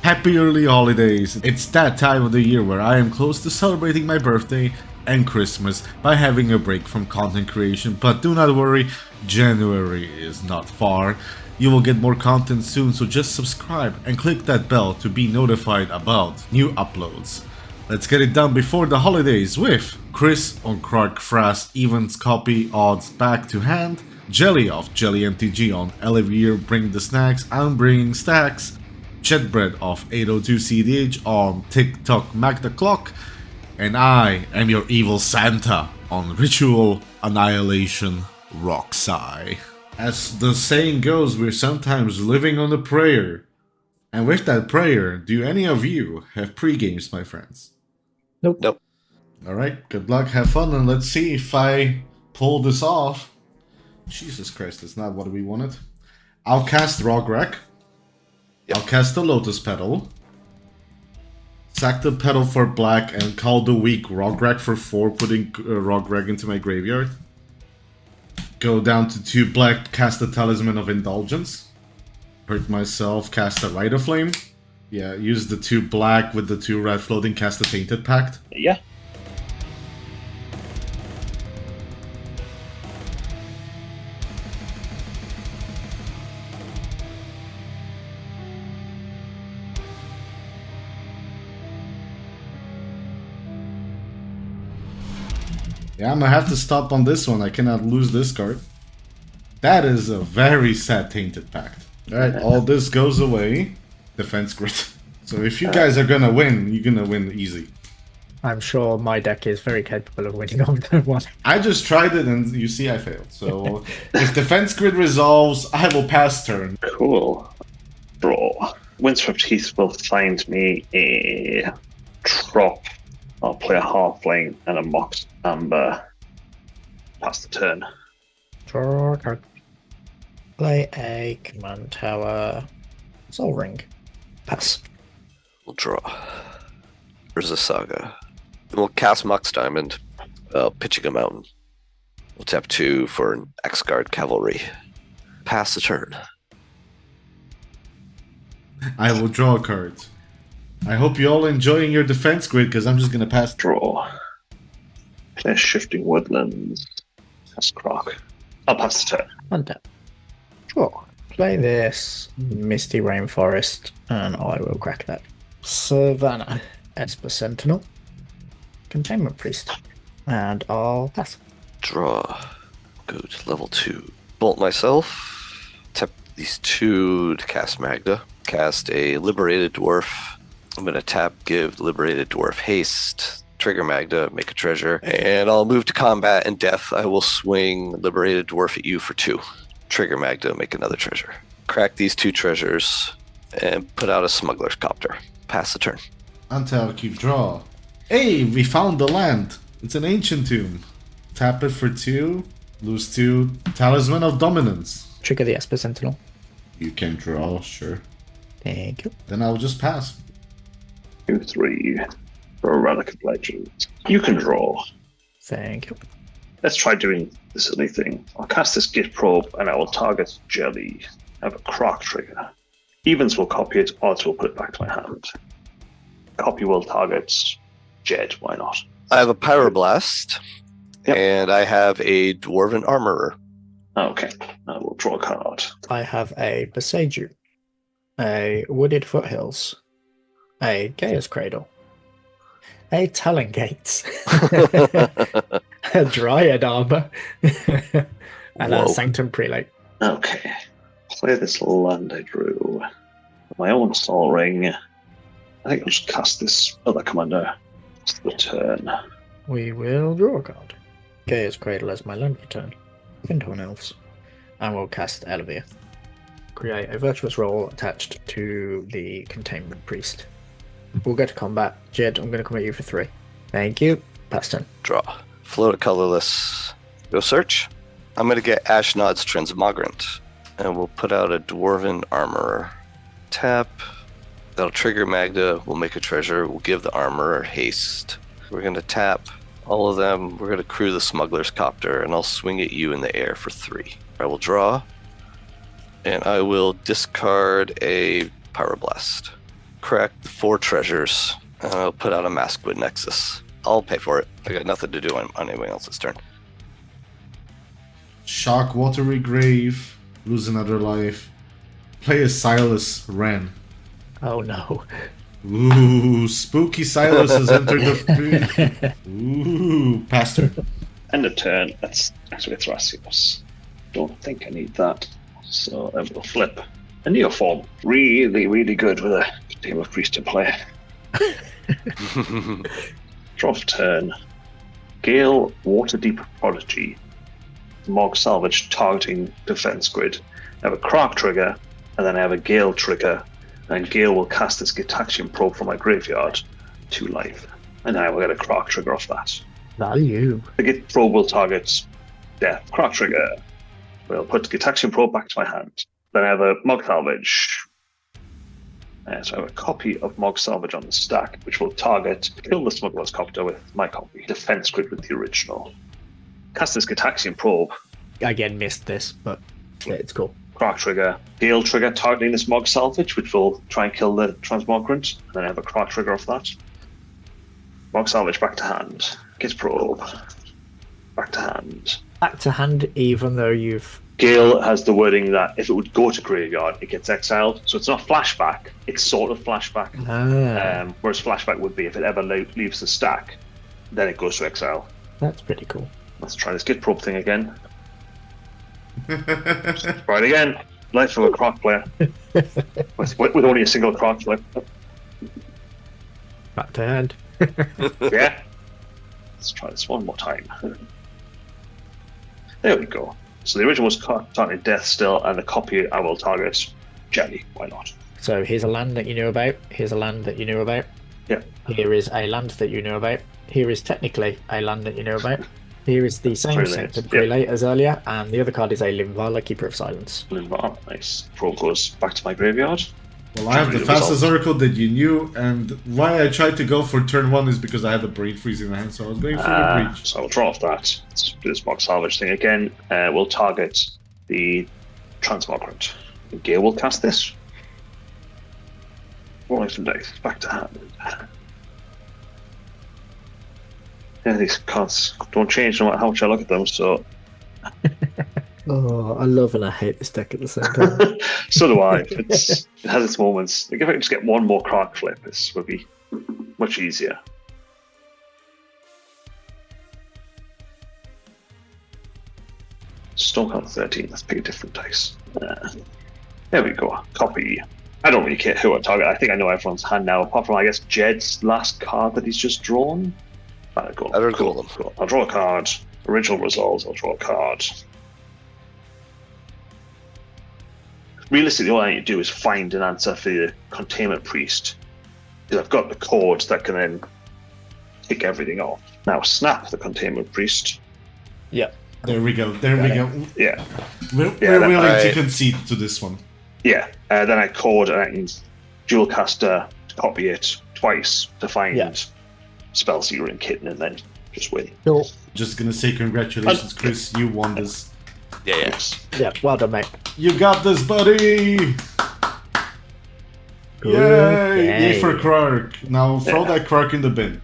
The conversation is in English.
Happy early holidays! It's that time of the year where I am close to celebrating my birthday and Christmas by having a break from content creation, but do not worry, January is not far. You will get more content soon, so just subscribe and click that bell to be notified about new uploads. Let's get it done before the holidays with Chris on KRARK Fras Events Copy Odds Back to Hand, Jelly of Jelly MTG on ELLIVERE Bring the Snacks, I'm Bringing Stacks, Chetbread of 802 cEDH on TikTok Magda Clock, and I am your evil Santa on Ritual Annihilation ROGSI. As the saying goes, we're sometimes living on a prayer. And with that prayer, do any of you have pre-games, my friends? Nope. Alright, good luck, have fun, and let's see if I pull this off. Jesus Christ, that's not what we wanted. I'll cast ROGRAK. Yep. I'll cast the Lotus Petal. Sack the Petal for black and call the weak ROGRAK for 4, putting ROGRAK into my graveyard. Go down to 2 black, cast the Talisman of Indulgence. Hurt myself, cast a Rite of Flame. Yeah, use the 2 black with the 2 red floating, cast the Tainted Pact. Yeah. Yeah, I'm gonna have to stop on this one. I cannot lose this card. That is a very sad Tainted Pact. Alright, all this goes away. Defense Grid. So if you guys are gonna win, you're gonna win easy. I'm sure my deck is very capable of winning on that one. I just tried it and you see I failed. So if Defense Grid resolves, I will pass turn. Cool. Draw. Windswept Heath will find me a drop. I'll play a Halfling and a Mox Amber. Pass the turn. Draw a card. Play a Command Tower. Soul Ring. Pass. We'll draw. Urza Saga. We'll cast Mox Diamond. Pitching a Mountain. We'll tap 2 for an X-Guard Cavalry. Pass the turn. I will draw a card. I hope you're all enjoying your Defense Grid, because I'm just gonna pass. Draw. Play Shifting Woodlands. That's KRARK. I'll pass the turn. Untap. Draw. Play this Misty Rainforest, and I will crack that. Savannah. Esper Sentinel. Containment Priest. And I'll pass. Draw. Go to level 2. Bolt myself. Tap these 2 to cast Magda. Cast a Liberated Dwarf. I'm going to tap, give Liberated Dwarf haste, trigger Magda, make a treasure, and I'll move to combat and death. I will swing Liberated Dwarf at you for 2. Trigger Magda, make another treasure. Crack these 2 treasures and put out a Smuggler's Copter. Pass the turn. Until I keep draw. Hey, we found the land. It's an ancient tomb. Tap it for 2, lose 2, Talisman of Dominance. Trigger the Esper Sentinel. You can draw, sure. Thank you. Then I'll just pass. 2-3 for a Relic of Legend. You can draw. Thank you. Let's try doing the silly thing. I'll cast this Git Probe and I will target Jelly. I have a KRARK trigger. Evens will copy it, odds will put it back to my hand. Copy will target Jed, why not? I have a Pyroblast, Yep. and I have a Dwarven Armorer. Okay, I will draw a card. I have a Beseiju. A Wooded Foothills. A Gaia's Cradle. A Talon Gates. A Dryad Armor. And Whoa. a Sanctum Prelate. Okay, play this land I drew. My own Soul Ring. I think I'll just cast this other commander. It's the turn. We will draw a card. Gaia's Cradle as my land return. Fintorn Elves. And we'll cast ELLIVERE. Create a virtuous roll attached to the Containment Priest. We'll go to combat. Jed, I'm going to come at you for 3. Thank you. Pass turn. Draw. Float a colorless. Go search. I'm going to get Ashnod's Transmogrant. And we'll put out a Dwarven Armorer. Tap. That'll trigger Magda. We'll make a treasure. We'll give the Armorer haste. We're going to tap All of them, we're going to crew the smuggler's copter, and I'll swing at you in the air for 3. I will draw, and I will discard a Pyroblast. Crack the 4 treasures, and I'll put out a Maskwood Nexus. I'll pay for it. I got nothing to do on anyone else's turn. Shock Watery Grave, lose another life. Play a Silas Wren. Oh no. Ooh, spooky Silas has entered the field. Ooh, Pastor. End of turn. Let's activate Thrasios. Don't think I need that. So I will flip a Neoform. Really, really good with a team of priest in play. Draw for turn. Gale, Waterdeep Prodigy. Mog Salvage targeting defense grid. I have a KRARK trigger, and then I have a Gale trigger. And Gale will cast this Gitaxian Probe from my graveyard to life. And I will get a KRARK trigger off that. Value. The Git Probe will target death. KRARK trigger. We'll put the Gitaxian Probe back to my hand. Then I have a Mog Salvage. So I have a copy of Mog Salvage on the stack, which will target, kill the Smuggler's Copter with my copy. Defense grid with the original. Cast this Gitaxian Probe. Again, missed this, but yeah, it's cool. KRARK trigger. Gale trigger targeting this Mog Salvage, which will try and kill the Transmogrant. And then I have a KRARK trigger off that. Mog Salvage back to hand. Git Probe. Back to hand. Back to hand, even though you've... Gale has the wording that if it would go to graveyard, it gets exiled. So it's not flashback, it's sort of flashback. Whereas flashback would be if it ever leaves the stack, then it goes to exile. That's pretty cool. Let's try this Git Probe thing again. Right again. Life of a KRARK player. with only a single KRARK player. Back to hand. Yeah. Let's try this one more time. There we go. So the original was targeting death still, and the copy I will target Jelly. Why not? So here's a land that you knew about. Here's a land that you knew about. Yeah. Here is a land that you knew about. Here is technically a land that you know about. Here is the same set of Prelate as earlier, and the other card is a Limvala, Keeper of Silence. Limvala, nice. Probe goes back to my graveyard. Well, I have the fastest oracle that you knew, and why I tried to go for turn 1 is because I had the Brain Freeze in the hand, so I was going for the Breach. So I'll draw off that. Let's do this Mog Salvage thing again. We'll target the Transmogrant. Gale will cast this. Rolling some dice. Back to hand. Yeah, these cards don't change no matter how much I look at them, so... Oh, I love and I hate this deck at the same time. So do I. It has its moments. Like if I could just get one more KRARK flip, this would be much easier. Stonecount 13, let's pick a different dice. There we go. Copy. I don't really care who I target. I think I know everyone's hand now, apart from, I guess, Jed's last card that he's just drawn. Cool. I don't call them. Cool. I'll draw a card. Original results, I'll draw a card. Realistically, all I need to do is find an answer for the Containment Priest. Because I've got the codes that can then tick everything off. Now snap the Containment Priest. Yep. There we go. There we go. Yeah. We're willing to concede to this one. Yeah. Then I code and I can dual caster, copy it twice to find Spellseeker and Kitten, and then just win. Cool. Just gonna say congratulations, Chris. You won this. Yeah. Yes. Yeah, well done, mate. You got this, buddy! Good. Yay! Yay for KRARK. Now throw that KRARK in the bin.